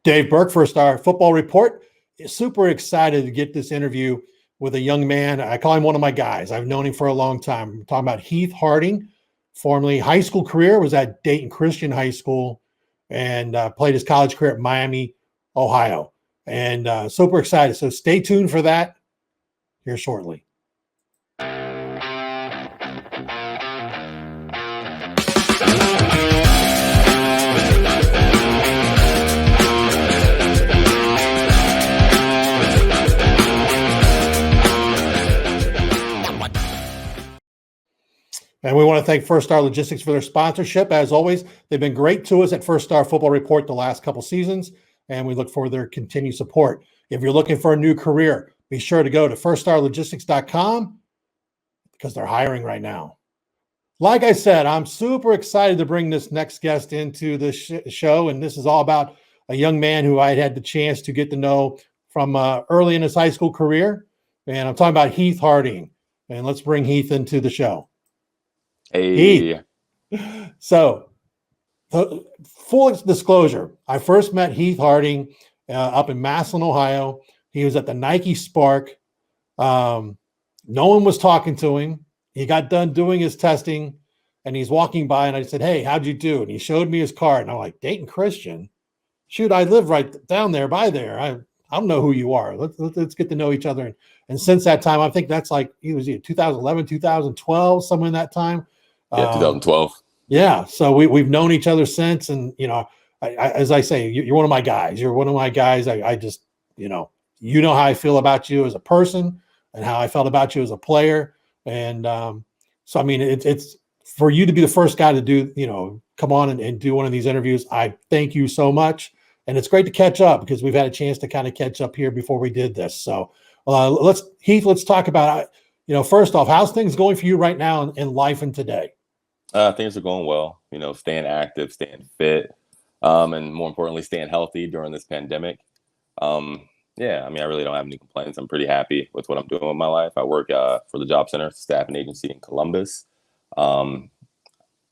Dave Berk, First Star Football Report. Super excited to get this interview with a young man. I call him one of my guys. I've known him for a long time. I'm talking about Heath Harding, formerly high school career, was at Dayton Christian High School, and played his college career at Miami, Ohio. And super excited. So stay tuned for that here shortly. And we want to thank First Star Logistics for their sponsorship. As always, they've been great to us at First Star Football Report the last couple seasons, and we look for their continued support. If you're looking for a new career, be sure to go to firststarlogistics.com because they're hiring right now. Like I said, I'm super excited to bring this next guest into the show, and this is all about a young man who I had the chance to get to know from early in his high school career, and I'm talking about Heath Harding. And let's bring Heath into the show. Hey. So, full disclosure, I first met Heath Harding up in Massillon, Ohio. He was at the Nike Spark. No one was talking to him. He got done doing his testing, and he's walking by, and I said, "Hey, how'd you do?" And he showed me his card, and I'm like, "Dayton Christian? Shoot, I live right down there by there. I don't know who you are. Let's get to know each other." And since that time, I think that's like it was 2011, 2012, somewhere in that time. Yeah, 2012. Yeah, so we've known each other since, and as I say, you're one of my guys. You're one of my guys. I just you know how I feel about you as a person, and how I felt about you as a player, and so I mean it's for you to be the first guy to do come on and do one of these interviews. I thank you so much, and it's great to catch up because we've had a chance to kind of catch up here before we did this. So let's talk about first off, how's things going for you right now in life and today? Things are going well, staying active, staying fit, and more importantly, staying healthy during this pandemic. Yeah, I mean, I really don't have any complaints. I'm pretty happy with what I'm doing with my life. I work for the Job Center staffing agency in Columbus. And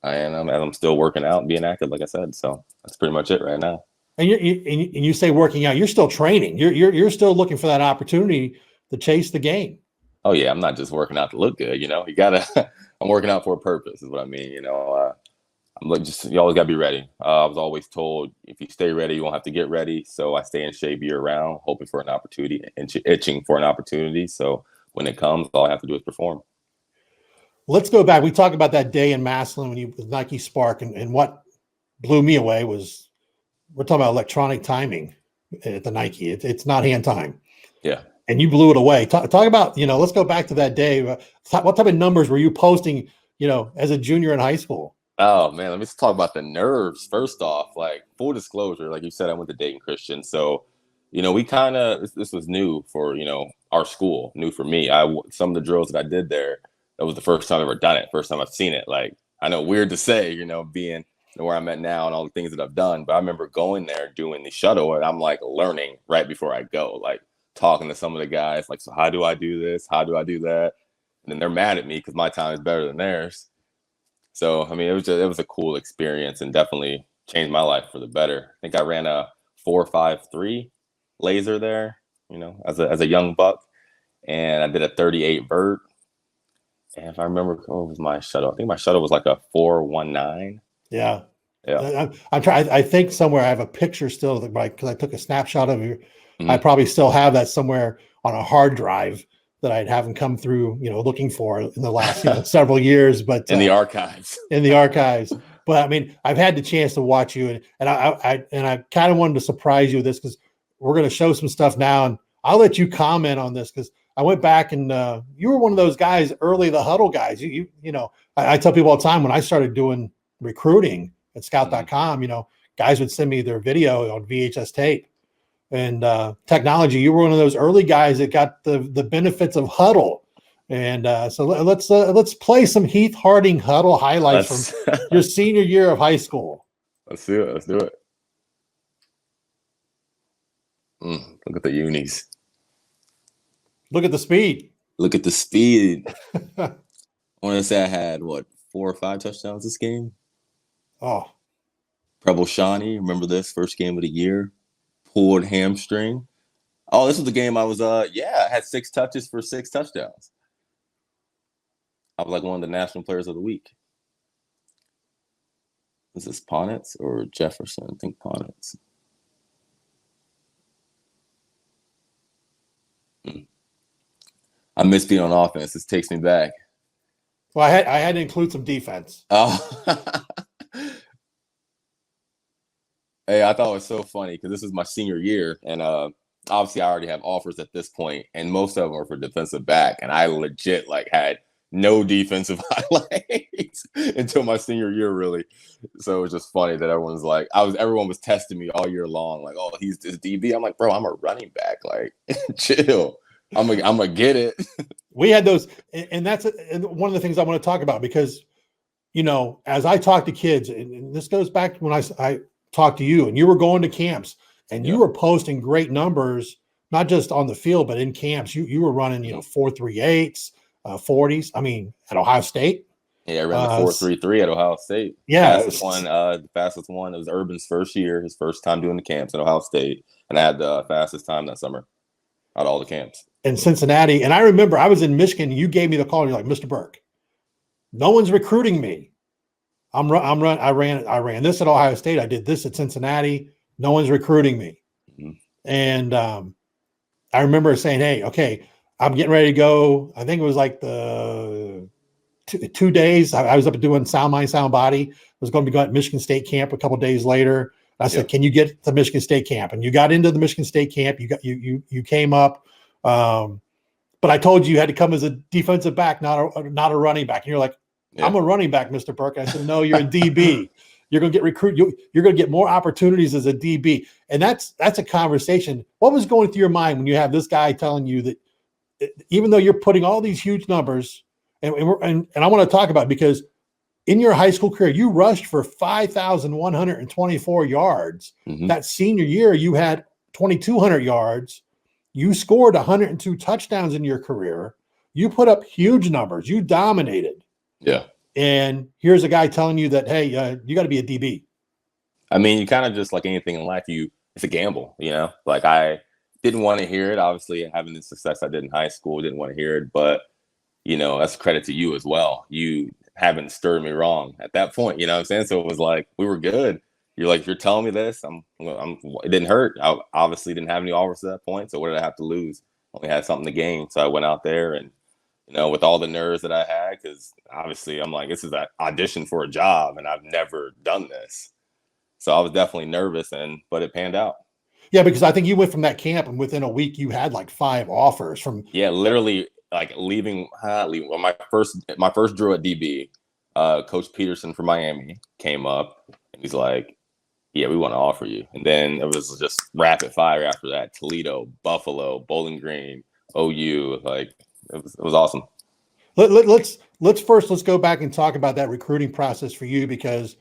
I'm still working out and being active, like I said. So that's pretty much it right now. And you say working out, you're still training. You're still looking for that opportunity to chase the game. Oh yeah, I'm not just working out to look good. You gotta. I'm working out for a purpose, is what I mean. I'm like you always gotta be ready. I was always told if you stay ready, you won't have to get ready. So I stay in shape year round, hoping for an opportunity and itching for an opportunity. So when it comes, all I have to do is perform. Let's go back. We talked about that day in Massillon when you with Nike Spark, and what blew me away was we're talking about electronic timing at the Nike. It's not hand time. Yeah. And you blew it away. Talk about, let's go back to that day. What type of numbers were you posting, as a junior in high school? Oh, man, let me just talk about the nerves. First off, like full disclosure, like you said, I went to Dayton Christian. So, we kind of, this was new for, our school, new for me. Some of the drills that I did there, that was the first time I've ever done it. First time I've seen it. Like, I know weird to say, being where I'm at now and all the things that I've done. But I remember going there, doing the shuttle, and I'm like learning right before I go, like, talking to some of the guys, like, so how do I do this? How do I do that? And then they're mad at me because my time is better than theirs. So, I mean, it was a cool experience and definitely changed my life for the better. I think I ran a 4.53 laser there, as a young buck, and I did a 38 vert. And if I remember, what was my shuttle? I think my shuttle was like a 4.19. Yeah. Yeah. I'm trying. I think somewhere I have a picture still because I took a snapshot of you. I probably still have that somewhere on a hard drive that I'd haven't come through, looking for in the last several years. But in the archives, But I mean, I've had the chance to watch you, and I kind of wanted to surprise you with this because we're going to show some stuff now, and I'll let you comment on this because I went back and you were one of those guys, early the huddle guys. I tell people all the time when I started doing recruiting at Scout.com, guys would send me their video on VHS tape. And technology, you were one of those early guys that got the benefits of huddle. And so let's play some Heath Harding huddle highlights from your senior year of high school. Let's do it. Look at the unis. Look at the speed. I want to say I had 4 or 5 touchdowns this game. Oh, Preble Shawnee, remember this first game of the year? pulled hamstring. Oh, this was the game I was I had 6 touches for 6 touchdowns. I was like one of the national players of the week. Is this Ponitz or Jefferson? I think Ponitz. I miss being on offense. This takes me back. Well, I had to include some defense. Oh. Hey, I thought it was so funny because this is my senior year, and obviously I already have offers at this point, and most of them are for defensive back, and I legit had no defensive highlights until my senior year, really. So it was just funny that everyone's like, everyone was testing me all year long, like, oh, he's this DB. I'm like, bro, I'm a running back. Like, chill. I'm gonna get it. We had those, and that's one of the things I want to talk about because, as I talk to kids, and this goes back to when I talked to you, and you were going to camps, and you were posting great numbers, not just on the field, but in camps. You were running, 4.38s, 40s. I mean, at Ohio State. Yeah, I ran the 4.33 at Ohio State. Yeah, the fastest one. It was Urban's first year, his first time doing the camps at Ohio State, and I had the fastest time that summer out of all the camps. In Cincinnati, and I remember I was in Michigan. You gave me the call, and you're like, Mr. Berk, no one's recruiting me. I ran this at Ohio State. I did this at Cincinnati. No one's recruiting me. Mm-hmm. And I remember saying, hey, okay, I'm getting ready to go. I think it was like the 2 days. I was up doing Sound Mind, Sound Body. I was going to be going to Michigan State camp a couple of days later. I said, can you get to Michigan State camp? And you got into the Michigan State camp. You came up. But I told you had to come as a defensive back, not a running back. And you're like, I'm a running back, Mr. Berk. I said, no, you're a DB. You're going to get recruited. You're going to get more opportunities as a DB. And that's a conversation. What was going through your mind when you have this guy telling you that even though you're putting all these huge numbers, and I want to talk about it because in your high school career, you rushed for 5,124 yards. Mm-hmm. That senior year, you had 2,200 yards. You scored 102 touchdowns in your career. You put up huge numbers. You dominated. Yeah. And here's a guy telling you that, hey, you got to be a DB. I mean, you kind of just like anything in life, it's a gamble, Like I didn't want to hear it. Obviously, having the success I did in high school, didn't want to hear it. But, that's a credit to you as well. You haven't stirred me wrong at that point. You know what I'm saying? So it was like, we were good. You're like, if you're telling me this, it didn't hurt. I obviously didn't have any offers at that point. So what did I have to lose? Only had something to gain. So I went out there and, with all the nerves that I had, because obviously I'm like, this is an audition for a job and I've never done this. So I was definitely nervous, but it panned out. Yeah, because I think you went from that camp and within a week you had like 5 offers from. Yeah, literally like leaving. Well, my first drill at DB, Coach Peterson from Miami came up and he's like, yeah, we want to offer you. And then it was just rapid fire after that. Toledo, Buffalo, Bowling Green, OU. Like it was awesome. Let's go back and talk about that recruiting process for you because,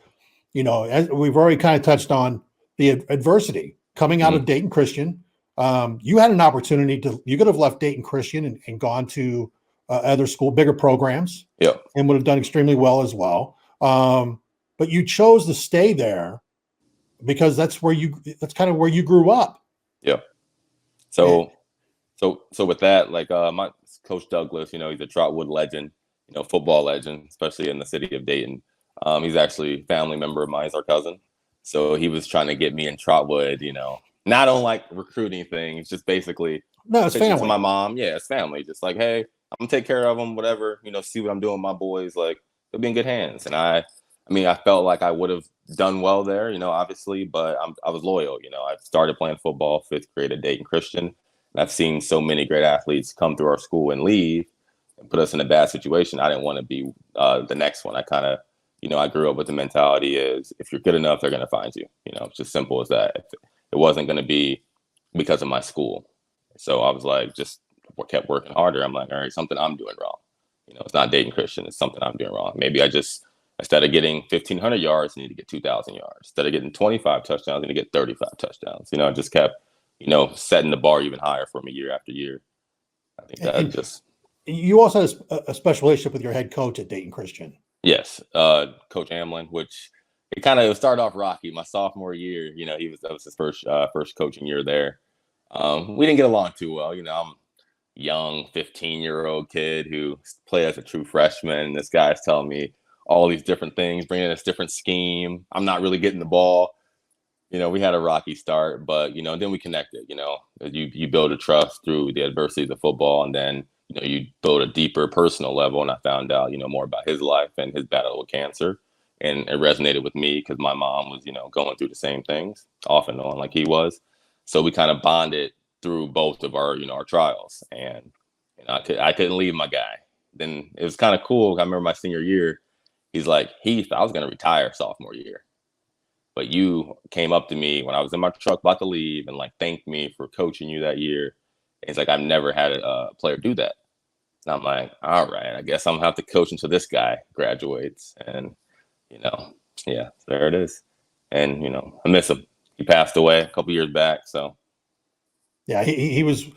as we've already kind of touched on the adversity coming out of Dayton Christian. You had an opportunity you could have left Dayton Christian and gone to other bigger programs. Yeah. And would have done extremely well as well. But you chose to stay there because that's kind of where you grew up. Yeah. So with that, like my Coach Douglas, he's a Trotwood legend, football legend, especially in the city of Dayton. He's actually a family member of mine. He's our cousin. So he was trying to get me in Trotwood, not on like recruiting things, just basically it's family. To my mom. Yeah, it's family. Just like, hey, I'm gonna take care of them, whatever, see what I'm doing with my boys. Like, they'll be in good hands. And I felt like I would have done well there, obviously, but I was loyal. I started playing football 5th grade at Dayton Christian. And I've seen so many great athletes come through our school and leave and put us in a bad situation. I didn't want to be the next one. I kind of, I grew up with the mentality is if you're good enough, they're going to find you. It's just simple as that. It wasn't going to be because of my school. So I was like, just kept working harder. I'm like, all right, something I'm doing wrong. It's not Dayton Christian. It's something I'm doing wrong. Maybe I just, instead of getting 1,500 yards, I need to get 2,000 yards. Instead of getting 25 touchdowns, I need to get 35 touchdowns. I just kept, setting the bar even higher for me year after year. I think that You also had a special relationship with your head coach at Dayton Christian. Yes, Coach Hamlin, which it started off rocky. My sophomore year, that was his first coaching year there. We didn't get along too well. I'm young 15-year-old kid who played as a true freshman. This guy's telling me all these different things, bringing this different scheme. I'm not really getting the ball. We had a rocky start, but then we connected. You build a trust through the adversities of football, and then you build a deeper personal level. And I found out more about his life and his battle with cancer, and it resonated with me because my mom was going through the same things off and on like he was. So we kind of bonded through both of our our trials, and I couldn't leave my guy. Then it was kind of cool. I remember my senior year, he's like, Heath, I was going to retire sophomore year, but you came up to me when I was in my truck about to leave and thanked me for coaching you that year. And he's like, I've never had a player do that. And I'm like, all right, I guess I'm gonna have to coach until this guy graduates. And yeah, there it is. And I miss him. He passed away a couple years back. So yeah, he was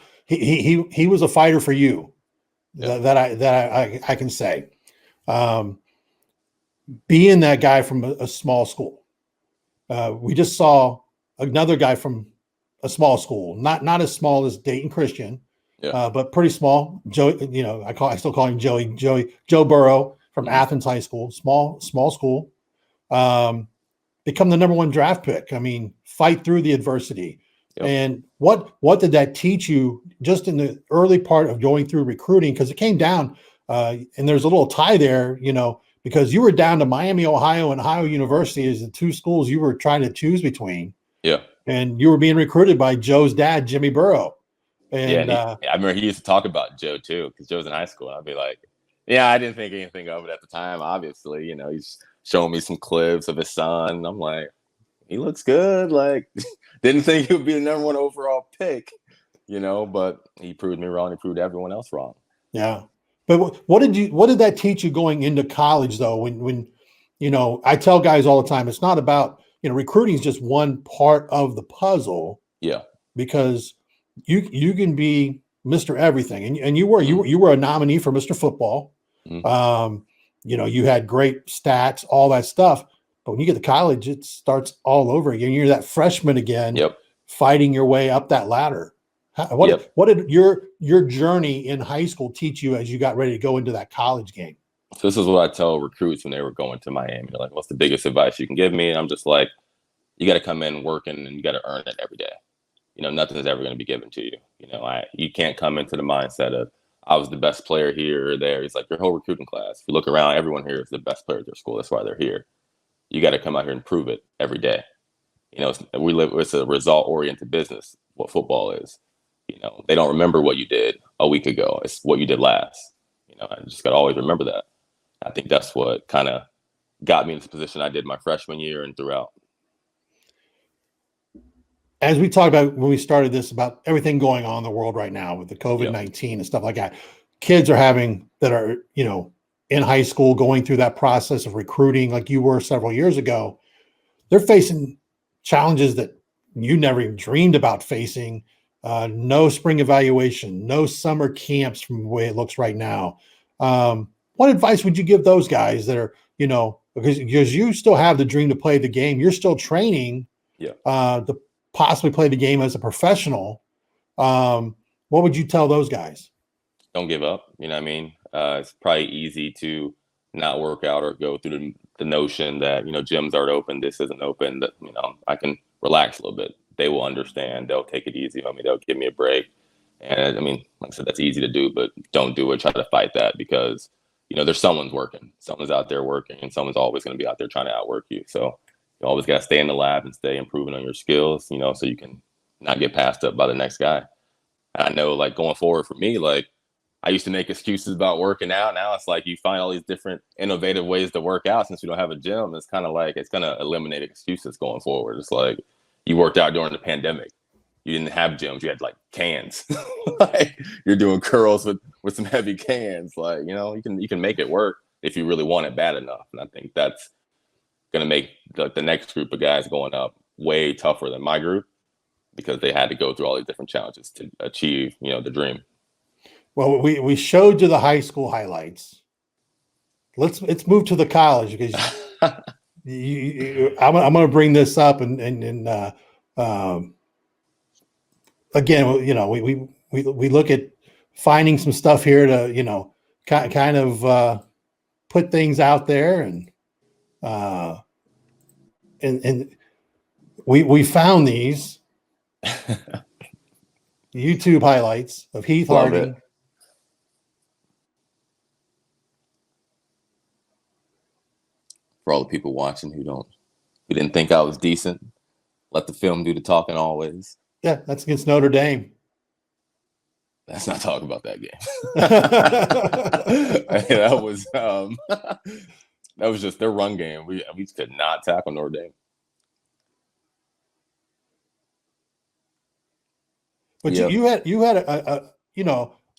a fighter for you. Yeah. That I can say. Being that guy from a small school, we just saw another guy from a small school, not as small as Dayton Christian, but pretty small. Joe, I still call him Joe Burrow from Athens High School, small school. Become the number 1 draft pick. I mean, fight through the adversity. Yep. And what did that teach you just in the early part of going through recruiting? Because it came down, and there's a little tie there, because you were down to Miami, Ohio, and Ohio University as the 2 schools you were trying to choose between. Yeah. And you were being recruited by Joe's dad, Jimmy Burrow. And I remember he used to talk about Joe too, because Joe's in high school. And I'd be like, yeah, I didn't think anything of it at the time. Obviously, he's showing me some clips of his son. I'm like, he looks good. Didn't think he would be the number 1 overall pick, but he proved me wrong. He proved everyone else wrong. Yeah. But what did that teach you going into college though? When I tell guys all the time, it's not about, recruiting is just one part of the puzzle. Yeah. Because you can be Mr. Everything. And you were a nominee for Mr. Football. Mm-hmm. You had great stats, all that stuff. But when you get to college, it starts all over again. You're that freshman again, fighting your way up that ladder. What did your journey in high school teach you as you got ready to go into that college game? So this is what I tell recruits when they were going to Miami. They're like, what's the biggest advice you can give me? And I'm just like, you got to come in working and you got to earn it every day. Nothing's ever going to be given to you. You can't come into the mindset of, I was the best player here or there. It's like your whole recruiting class. If you look around, everyone here is the best player at their school. That's why they're here. You got to come out here and prove it every day. It's a result-oriented business, what football is. They don't remember what you did a week ago. It's what you did last. I just got to always remember that. I think that's what kind of got me in this position I did my freshman year and throughout. As we talked about when we started this, about everything going on in the world right now with the COVID-19 and stuff like that, kids that are in high school going through that process of recruiting like you were several years ago, they're facing challenges that you never even dreamed about facing. No spring evaluation, no summer camps from the way it looks right now. What advice would you give those guys that are, because you still have the dream to play the game, you're still training to possibly play the game as a professional. What would you tell those guys? Don't give up. It's probably easy to not work out or go through the notion that, gyms aren't open, this isn't open, that, I can relax a little bit. They will understand. They'll take it easy on me. They'll give me a break. And like I said, that's easy to do, but don't do it. Try to fight that because, there's someone's working. Someone's out there working, and someone's always going to be out there trying to outwork you. So you always got to stay in the lab and stay improving on your skills, so you can not get passed up by the next guy. And I know, going forward for me, I used to make excuses about working out. Now it's like you find all these different innovative ways to work out since we don't have a gym. It's kind of like it's going to eliminate excuses going forward. It's like you worked out during the pandemic. You didn't have gyms. You had cans. You're doing curls with some heavy cans. You can make it work if you really want it bad enough. And I think that's going to make the next group of guys going up way tougher than my group because they had to go through all these different challenges to achieve, the dream. Well, we showed you the high school highlights. Let's move to the college because I'm going to bring this up and again, we look at finding some stuff here to, kind of put things out there and we found these YouTube highlights of Heath Harding. For all the people watching who didn't think I was decent, let the film do the talking always. Yeah, that's against Notre Dame. Let's not talk about that game. That was just their run game. We could not tackle Notre Dame. But you had a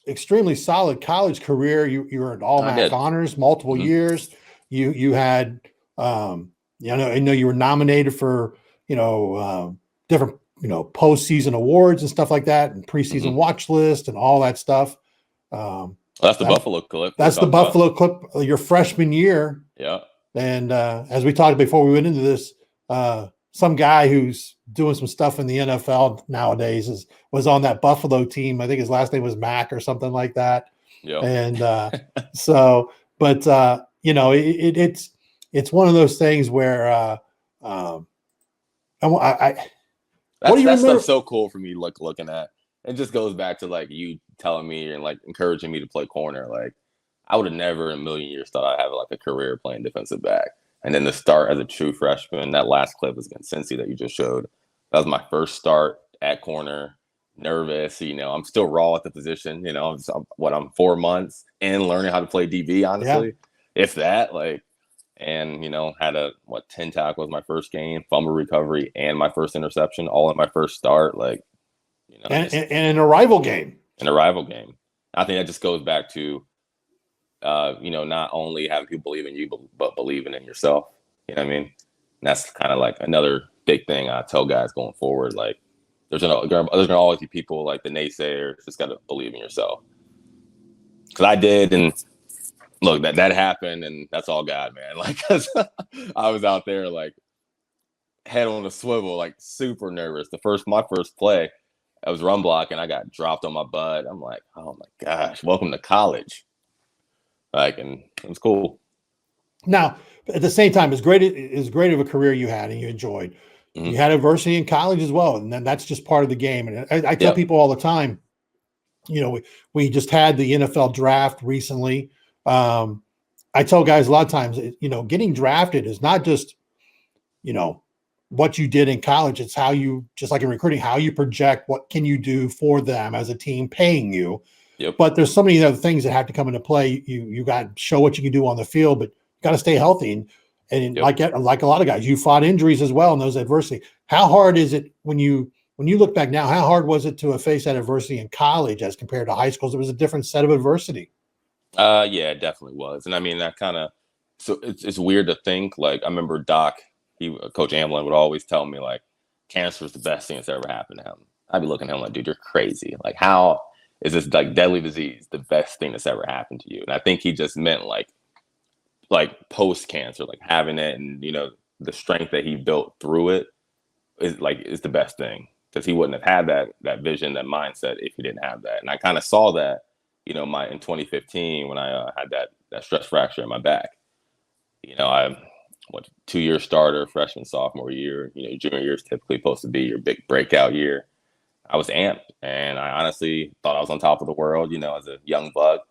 extremely solid college career. You were an all-MAC honors multiple years. You had I know you were nominated for different postseason awards and stuff like that, and preseason watch list and all that stuff. That's the Buffalo clip. That's the Buffalo clip your freshman year. Yeah. And as we talked before we went into this, some guy who's doing some stuff in the NFL nowadays was on that Buffalo team. I think his last name was Mack or something like that. Yeah. And it's one of those things where what do you remember? Stuff's so cool for me looking at. It just goes back to like you telling me and like encouraging me to play corner. Like I would have never in a million years thought I'd have like a career playing defensive back. And then to start as a true freshman, that last clip was against Cincy that you just showed. That was my first start at corner. Nervous, I'm still raw at the position. I'm 4 months in learning how to play DB, honestly, if that. And had 10 tackles my first game, fumble recovery, and my first interception, all in my first start. And in a rival game. In a rival game, I think that just goes back to, not only having people believe in you, but believing in yourself. You know what I mean? And that's kind of like another big thing I tell guys going forward. Like, there's gonna always be people like the naysayers. Just got to believe in yourself. Because I did, and look, that happened, and that's all God, man. Like, 'cause I was out there like head on a swivel, like super nervous. My first play, I was run block, and I got dropped on my butt. I'm like, oh my gosh, welcome to college. And it was cool. Now, at the same time, as great of a career you had and you enjoyed, you had adversity in college as well, and then that's just part of the game. And I tell people all the time, we just had the NFL draft recently. I tell guys a lot of times, getting drafted is not just, what you did in college. It's how you, just like in recruiting, how you project, what can you do for them as a team paying you. Yep. But there's so many other things that have to come into play. You got to show what you can do on the field, but you got to stay healthy. And like a lot of guys, you fought injuries as well in those adversity. How hard is it when you look back now, how hard was it to have faced that adversity in college as compared to high schools? It was a different set of adversity. Yeah, it definitely was. And I mean, that kind of, so it's weird to think, like, I remember Coach Amblin would always tell me, like, cancer is the best thing that's ever happened to him. I'd be looking at him like, dude, you're crazy. Like, how is this like deadly disease the best thing that's ever happened to you? And I think he just meant like post cancer, like having it, and the strength that he built through it is the best thing, because he wouldn't have had that vision, that mindset, if he didn't have that. And I kind of saw that, in 2015 when I had that stress fracture in my back. I'm 2-year starter, freshman, sophomore year. Junior year is typically supposed to be your big breakout year. I was amped, and I honestly thought I was on top of the world, as a young buck.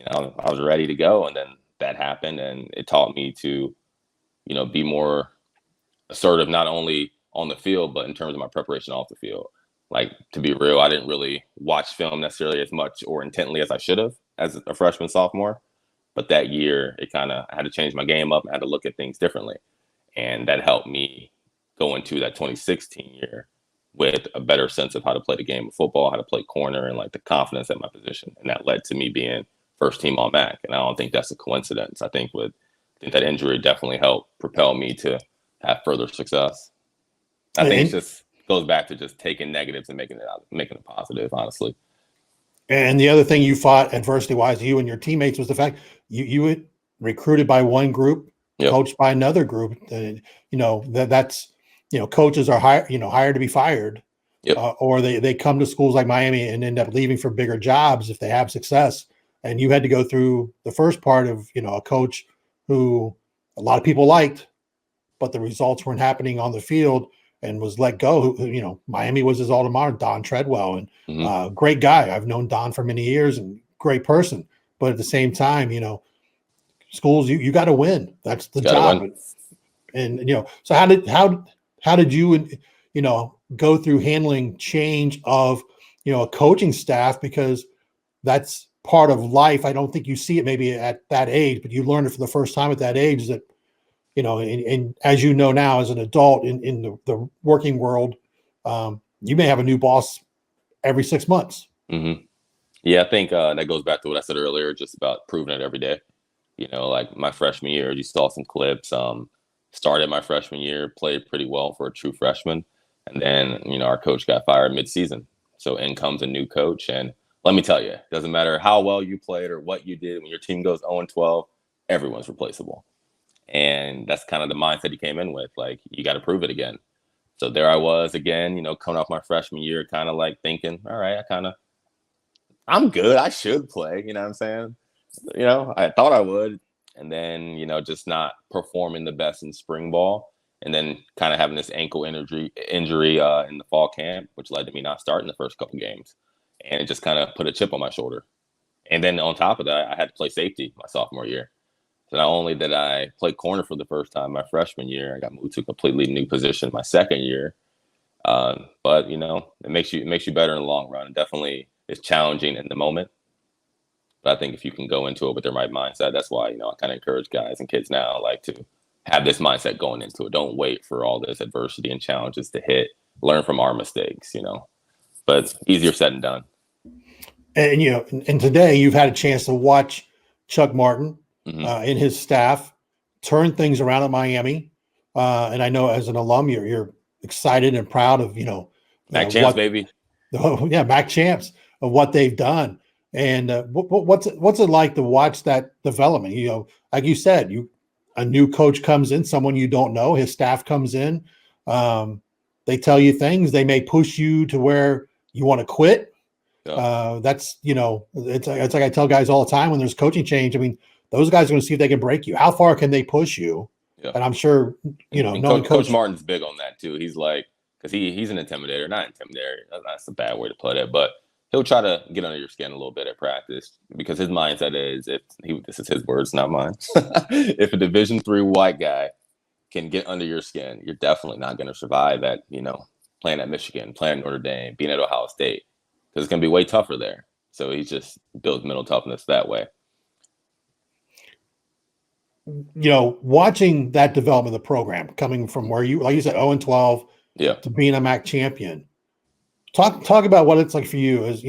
I was ready to go, and then that happened, and it taught me to, be more assertive, not only on the field, but in terms of my preparation off the field. Like, to be real, I didn't really watch film necessarily as much or intently as I should have as a freshman, sophomore. But that year, I had to change my game up and had to look at things differently. And that helped me go into that 2016 year with a better sense of how to play the game of football, how to play corner, and like the confidence at my position. And that led to me being first team All-MAC. And I don't think that's a coincidence. I think that injury definitely helped propel me to have further success. I think it just goes back to just taking negatives and making it positive, honestly. And the other thing you fought adversity-wise, you and your teammates, was the fact you were recruited by one group Yep. coached by another group. And, that's coaches are hired to be fired. Yep. Or they come to schools like Miami and end up leaving for bigger jobs if they have success. And you had to go through the first part of, a coach who a lot of people liked, but the results weren't happening on the field and was let go. Miami was his alma mater, Don Treadwell, and great guy. I've known Don for many years and great person. But at the same time, schools, you got to win. That's the job. And, so how did you, go through handling change of, a coaching staff? Because that's part of life. I don't think you see it maybe at that age, but you learn it for the first time at that age that, and as you know now as an adult in the working world, you may have a new boss every 6 months. Mm-hmm. Yeah, I think that goes back to what I said earlier, just about proving it every day. Like my freshman year, you saw some clips. Started my freshman year, played pretty well for a true freshman. And then, our coach got fired mid-season. So in comes a new coach. And let me tell you, it doesn't matter how well you played or what you did. When your team goes 0-12, everyone's replaceable. And that's kind of the mindset he came in with. Like, you got to prove it again. So there I was again, coming off my freshman year, kind of like thinking, all right, I'm good. I should play. You know what I'm saying? I thought I would. And then, just not performing the best in spring ball. And then kind of having this ankle injury in the fall camp, which led to me not starting the first couple games. And it just kind of put a chip on my shoulder. And then on top of that, I had to play safety my sophomore year. So not only did I play corner for the first time my freshman year, I got moved to a completely new position my second year. But, it makes you better in the long run. It definitely is challenging in the moment. But I think if you can go into it with the right mindset, that's why, I kind of encourage guys and kids now, like, to have this mindset going into it. Don't wait for all this adversity and challenges to hit. Learn from our mistakes, But it's easier said than done. And, and today you've had a chance to watch Chuck Martin and his staff turn things around at Miami. And I know as an alum, you're excited and proud of, Mac Champs, baby. Mac Champs, of what they've done. And what's it like to watch that development? Like you said, a new coach comes in, someone you don't know, his staff comes in. They tell you things. They may push you to where you want to quit. Yeah. That's, it's like I tell guys all the time when there's coaching change. I mean, those guys are going to see if they can break you. How far can they push you? Yeah. And I'm sure, Coach Martin's big on that too. He's like, because he's an intimidator, not intimidator. That's a bad way to put it, but he'll try to get under your skin a little bit at practice because his mindset is, this is his words, not mine. If a Division III white guy can get under your skin, you're definitely not going to survive at, playing at Michigan, playing at Notre Dame, being at Ohio State, because it's going to be way tougher there. So he just builds mental toughness that way. Watching that development of the program coming from where you, like you said, 0-12 to being a MAC champion. Talk about what it's like for you as,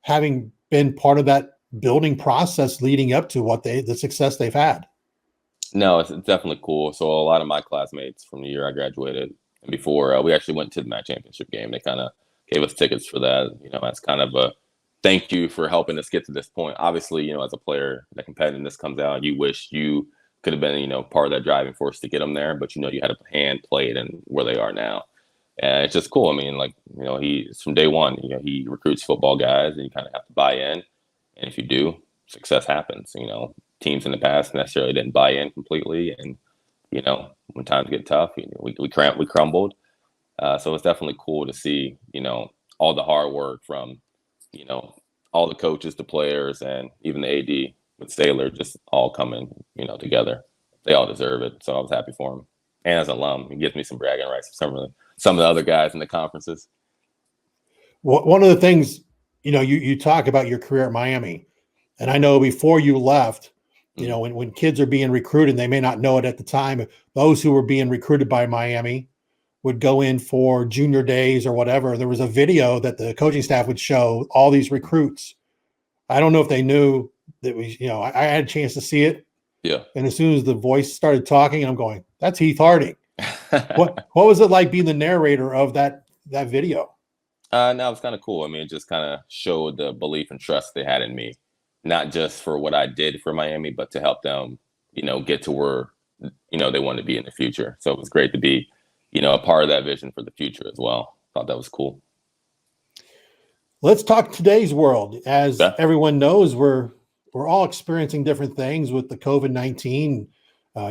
having been part of that building process leading up to the success they've had. No, it's definitely cool. So a lot of my classmates from the year I graduated and before, we actually went to the MAC championship game. They kind of gave us tickets for that. That's kind of a thank you for helping us get to this point. Obviously, as a player, the competitiveness comes out. You wish you could have been, part of that driving force to get them there, but you had a hand played in where they are now. And it's just cool. I mean, he's from day one, he recruits football guys and you kind of have to buy in. And if you do, success happens. Teams in the past necessarily didn't buy in completely. And, when times get tough, we crumbled. So it's definitely cool to see, all the hard work from, all the coaches, the players, and even the AD with Saylor just all coming, together. They all deserve it. So I was happy for him. And as an alum, it gives me some bragging rights for some of the other guys in the conferences. One of the things, you talk about your career at Miami, and I know before you left, when kids are being recruited, they may not know it at the time. Those who were being recruited by Miami would go in for junior days or whatever. There was a video that the coaching staff would show all these recruits. I don't know if they knew that I had a chance to see it. Yeah. And as soon as the voice started talking, I'm going, that's Heath Harding. What was it like being the narrator of that video? No, it was kind of cool. I mean, it just kind of showed the belief and trust they had in me, not just for what I did for Miami, but to help them, get to where they wanted to be in the future. So it was great to be, a part of that vision for the future as well. Thought that was cool. Let's talk today's world. As Yeah. everyone knows, we're all experiencing different things with the COVID-19.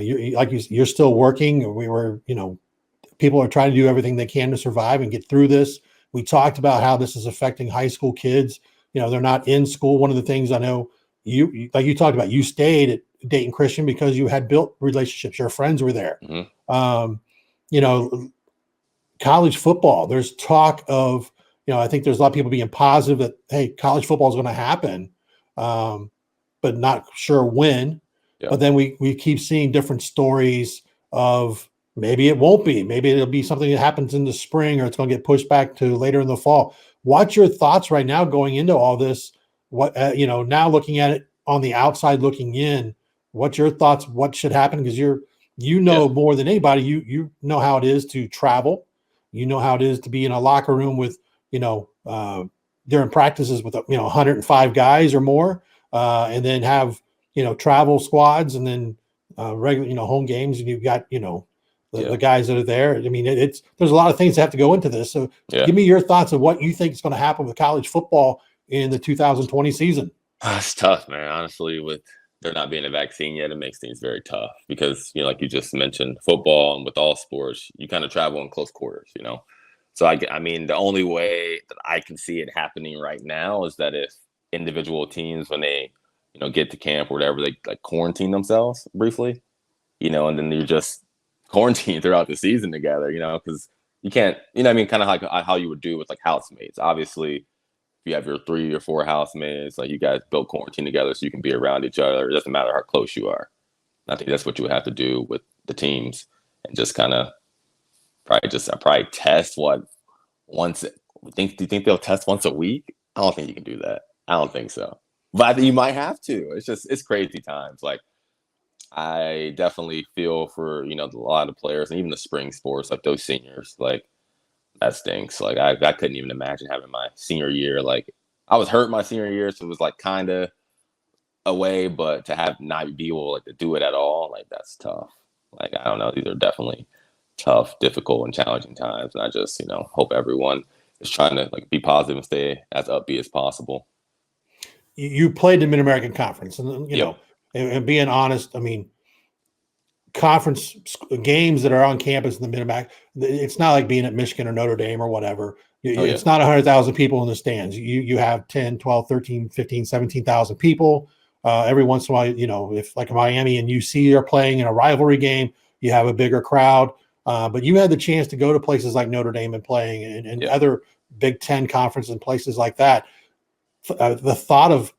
You're still working. We were, people are trying to do everything they can to survive and get through this. We talked about how this is affecting high school kids. They're not in school. One of the things I know like you talked about, you stayed at Dayton Christian because you had built relationships. Your friends were there. Mm-hmm. College football, there's talk of, I think there's a lot of people being positive that, hey, college football is going to happen, but not sure when. Yep. But then we keep seeing different stories of maybe it won't be. Maybe it'll be something that happens in the spring, or it's going to get pushed back to later in the fall. What's your thoughts right now going into all this? What now looking at it on the outside looking in, what's your thoughts? What should happen? Because more than anybody. You know how it is to travel. You know how it is to be in a locker room with during practices with 105 guys or more, and then have travel squads, and then regular home games, and you've got the guys that are there. I mean, there's a lot of things that have to go into this. So give me your thoughts of what you think is going to happen with college football in the 2020 season. It's tough, man. Honestly, with there not being a vaccine yet, it makes things very tough because, like you just mentioned, football and with all sports, you kind of travel in close quarters, So, I mean, the only way that I can see it happening right now is that if individual teams, when they, get to camp or whatever, they like quarantine themselves briefly, and then you're just quarantined throughout the season together, because you can't, kind of like how you would do with like housemates. Obviously, if you have your 3 or 4 housemates, like you guys built quarantine together so you can be around each other. It doesn't matter how close you are. I think that's what you would have to do with the teams, and just kind of probably test once. Do you think they'll test once a week? I don't think you can do that. I don't think so. But I think you might have to. It's crazy times. Like, I definitely feel for, a lot of players and even the spring sports, like those seniors, like that stinks. Like I couldn't even imagine having my senior year. Like I was hurt my senior year, so it was like kind of away, but to have not be able like to do it at all, like that's tough. Like, I don't know. These are definitely tough, difficult, and challenging times. And I just, hope everyone is trying to like be positive and stay as upbeat as possible. You played the MidAmerican Conference, and and being honest, I mean, conference games that are on campus in the MidAmerican, it's not like being at Michigan or Notre Dame or whatever. It's not 100,000 people in the stands. You have 10, 12, 13, 15, 17,000 people. Every once in a while, if like Miami and UC are playing in a rivalry game, you have a bigger crowd. But you had the chance to go to places like Notre Dame and playing and other Big Ten conferences and places like that. The thought of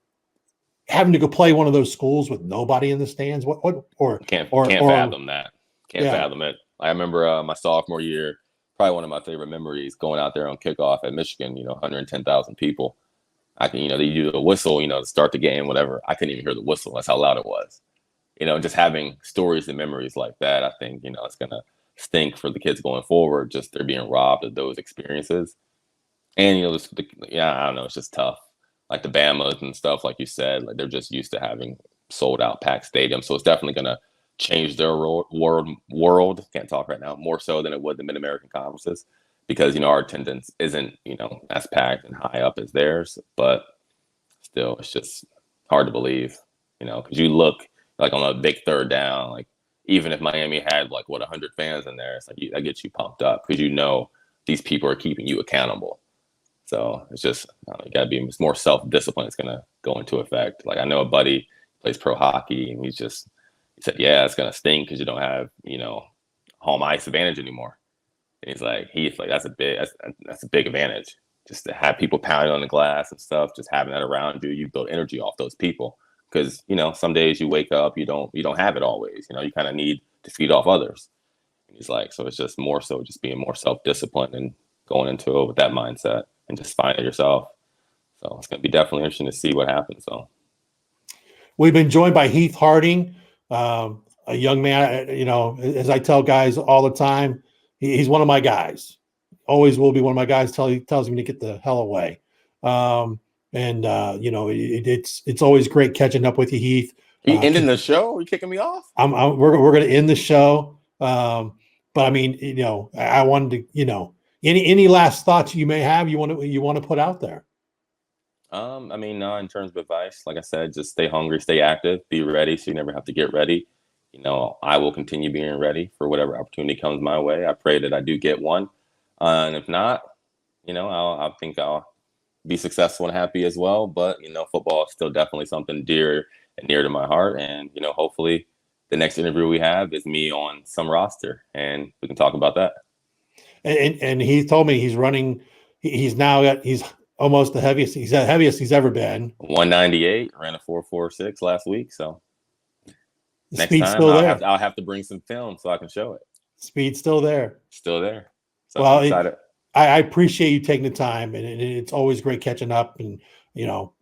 having to go play one of those schools with nobody in the stands, can't fathom that. Can't fathom it. I remember my sophomore year, probably one of my favorite memories, going out there on kickoff at Michigan. 110,000 people. I can, they do the whistle, to start the game, whatever. I couldn't even hear the whistle. That's how loud it was. Just having stories and memories like that, I think, it's gonna stink for the kids going forward. Just they're being robbed of those experiences, and I don't know. It's just tough. Like the Bamas and stuff, like you said, like they're just used to having sold out packed stadiums. So it's definitely going to change their world. Can't talk right now, more so than it would the Mid-American conferences, because, our attendance isn't, as packed and high up as theirs, but still it's just hard to believe, because you look like on a big third down, like even if Miami had like 100 fans in there, it's like that gets you pumped up because these people are keeping you accountable. So it's just, you got to be more self-discipline. It's going to go into effect. Like I know a buddy plays pro hockey, and he said, yeah, it's going to stink because you don't have, home ice advantage anymore. And he's like, Heath, like that's a big advantage. Just to have people pounding on the glass and stuff, just having that around you, you build energy off those people. Because, some days you wake up, you don't have it always. You kind of need to feed off others. And he's like, so it's just more so just being more self-disciplined and going into it with that mindset. And just find it yourself. So it's going to be definitely interesting to see what happens. So we've been joined by Heath Harding, a young man. As I tell guys all the time, he's one of my guys. Always will be one of my guys. Tells me to get the hell away. It's always great catching up with you, Heath. Are you ending the show? Are you kicking me off? We're going to end the show. But I mean, I wanted to, any last thoughts you may have, you want to put out there? I mean, no, in terms of advice, like I said, just stay hungry, stay active, be ready so you never have to get ready. I will continue being ready for whatever opportunity comes my way. I pray that I do get one. And if not, I think I'll be successful and happy as well. But, football is still definitely something dear and near to my heart. And, hopefully the next interview we have is me on some roster and we can talk about that. And he told me he's running. He's almost the heaviest. He's the heaviest he's ever been. 198, ran a 4.46 last week. So next Speed's time still there. I'll have to bring some film so I can show it. Speed's still there. Still there. So well, I'm excited. I appreciate you taking the time, and it's always great catching up, and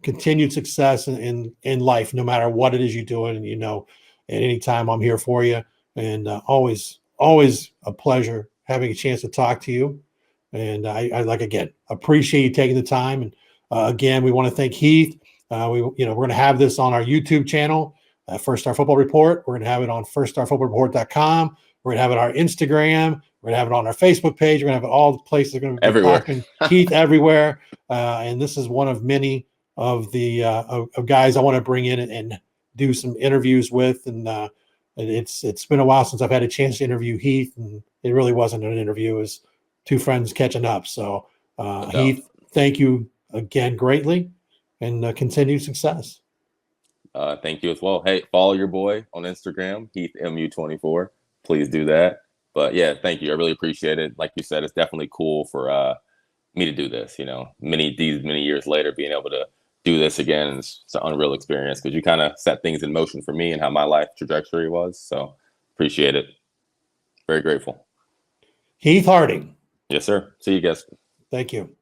continued success in life, no matter what it is you're doing. And at any time I'm here for you, and always a pleasure having a chance to talk to you. And I again appreciate you taking the time. And again, we want to thank Heath. We're going to have this on our YouTube channel, First Star Football Report. We're going to have it on firststarfootballreport.com. We're going to have it on our Instagram. We're going to have it on our Facebook page. We're going to have it all the places. We're going to be everywhere. Talking Heath everywhere. And this is one of many of the of guys I want to bring in and do some interviews with. And it's been a while since I've had a chance to interview Heath, and it really wasn't an interview. It was two friends catching up. So Heath, thank you again greatly, and continued success. Thank you as well. Hey, follow your boy on Instagram, HeathMU24. Please do that. But yeah, thank you. I really appreciate it. Like you said, it's definitely cool for me to do this. Many years later, being able to do this again, it's an unreal experience because you kind of set things in motion for me and how my life trajectory was. So appreciate it. Very grateful. Heath Harding. Yes, sir. See you guys. Thank you.